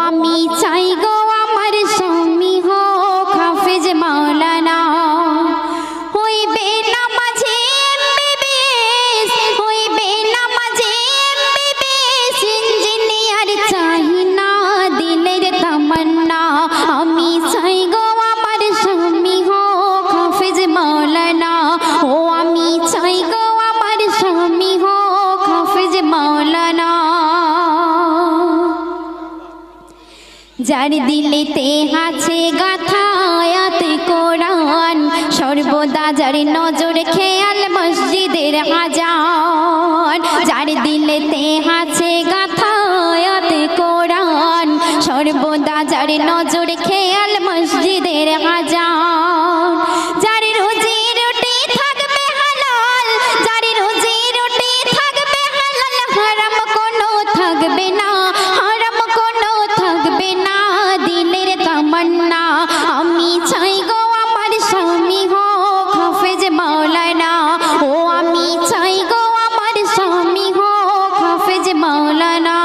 আমি চাই গো আমার স্বামী হোক হাফেজ মাওলানা, হইবে নামাজে এমবিবিএস, হইবে নামাজে এমবিবিএস, ইঞ্জিনিয়ার চাই না দিলের তামান্না। আমি চাই গো আমার স্বামী হোক হাফেজ মাওলানা, ও আমি চাই গো আমার স্বামী হোক হাফেজ মাওলানা। যার দিলেতে আছে গাথা আয়াতে কোরআন, সর্বদা যার নজর খেয়াল মসজিদের আজান। যার দিলেতে আছে গাথা আয়াতে কোরআন, সর্বদা যার নজর খেয়াল মসজিদের আজান। যার রুজি রুটি থাকবে হালাল, যার রুজি রুটি থাকবে হালাল, হারাম কোনো থাকবে না, হারাম কোনো থাকবে না দিলের তামান্না। আমি চাই গো আমার স্বামী হোক হাফেজ মাওলানা, ও আমি চাই গো আমার স্বামী হোক হাফেজ মাওলানা।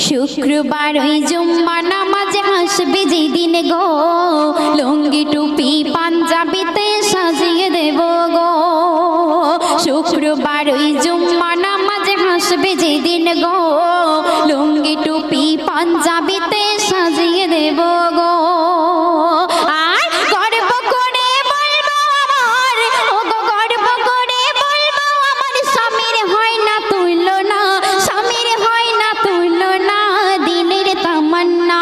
শুক্রবার ওই জুম্মা নামাজে হাসবে যেদিন গো, লুঙ্গি টুপি পাঞ্জাবিতে সাজিয়ে দেব গো। শুক্রবার ওই জুম্মা নামাজে হাসবে যেদিন গো, লুঙ্গি টুপি পাঞ্জাবিতে সাজিয়ে দেব গো। আর গর্ব করে বলবো আমার, ও গো গর্ব করে বলবো আমার, স্বামীর হয় না তুলনা, স্বামীর হয় না তুলনা দিলের তামান্না।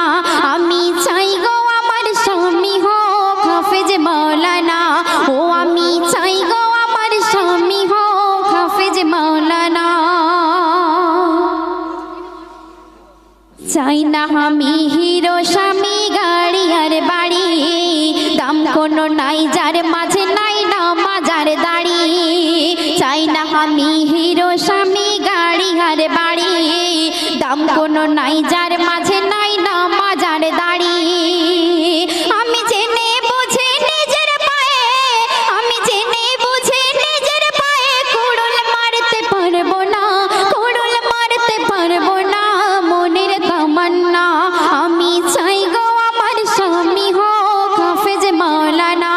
আমি চাই গো আমার স্বামী হোক হাফেজ মাওলানা, ও আমি চাই গো আমার স্বামী হোক হাফেজ মাওলানা। চাই না আমি হিরো স্বামী গাড়ি আর বাড়ি, দাম কোনো নাই যার মাঝে নাই না মাজার দাড়ি। চাই না আমি হিরো স্বামী গাড়ি আর বাড়ি, দাম কোনো নাই যার মাঝে নাই না মাজার দাড়ি। আমি জেনে বুঝে নিজের পায়ে, আমি জেনে বুঝে নিজের পায়ে কুড়ুল মারতে পারবো না, কুড়ুল মারতে পারবো না মনের তামান্না। আমি চাই গো আমার স্বামী হোক হাফেজ মাওলানা,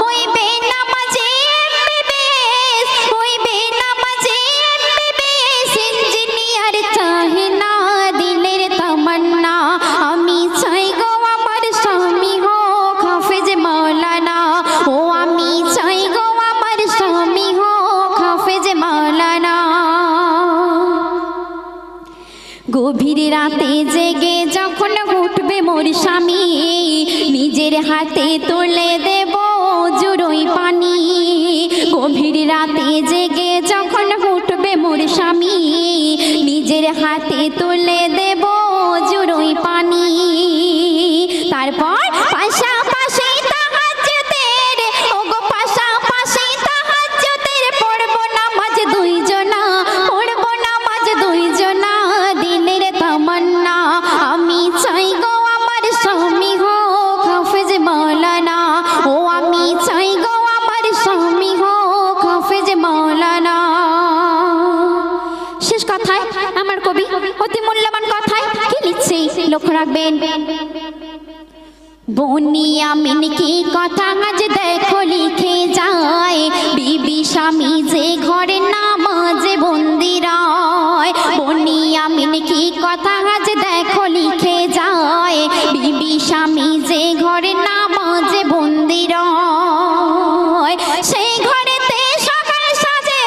হইবে নামাজে এমবিবিএস, হইবে নামাজে এমবিবিএস, ইঞ্জিনিয়ার চাই না দিলের তামান্না। আমি চাই গো আমার স্বামী হোক হাফেজ মাওলানা, ও আমি চাই গো আমার স্বামী হোক হাফেজ মাওলানা। গভীর রাতে জেগে যখন উঠবে মোর স্বামী, নিজের হাতে তুলে দেব জুড়োই পানি। গভীর রাতে জেগে যখন উঠবে মোর স্বামী, নিজের হাতে তুলে দেব জুড়োই পানি। তারপর পাশাপাশি তাহাজ্জুদের, ওগো পাশাপাশি তাহাজ্জুদের, পড়ব নামাজ দুইজনা, পড়ব নামাজ দুইজনা দিলের তামান্না। আমি চাই গো আমার স্বামী হোক হাফেজ মাওলানা, ও আমি চাই গো আমার স্বামী হোক হাফেজ মাওলানা। শেষ কথায় আমার কবি অতি মূল্যবান কথায় কি লিখছে লক্ষ্য রাখবেন। বনিয়ামিন কি কথা আজ দেখো লিখে যায়, বিবি স্বামী যে ঘরে নামাজে বন্দি রয়। বনিয়ামিন কি কথা আজ দেখো লিখে যায়, বিবি স্বামী যে ঘরে নামাজে বন্দি রয়। সেই ঘরেতে সকাল সাজে,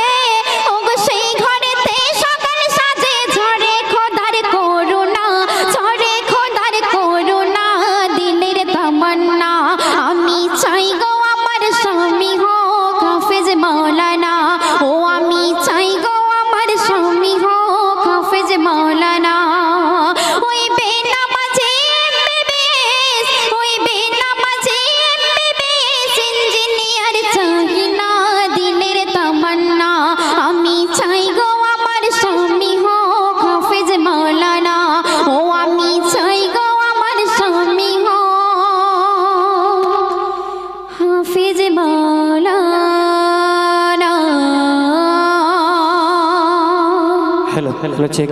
ওগো সেই ঘরেতে সকাল সাজে, ঝরে খোদার করুণা, ঝরে খোদার করুণা দিলের তামান্না। আমি চাই গো আমার স্বামী হোক হাফেজ মাওলানা, ও আমি চাই গো আমার স্বামী হ্যালো হ্যালো চেক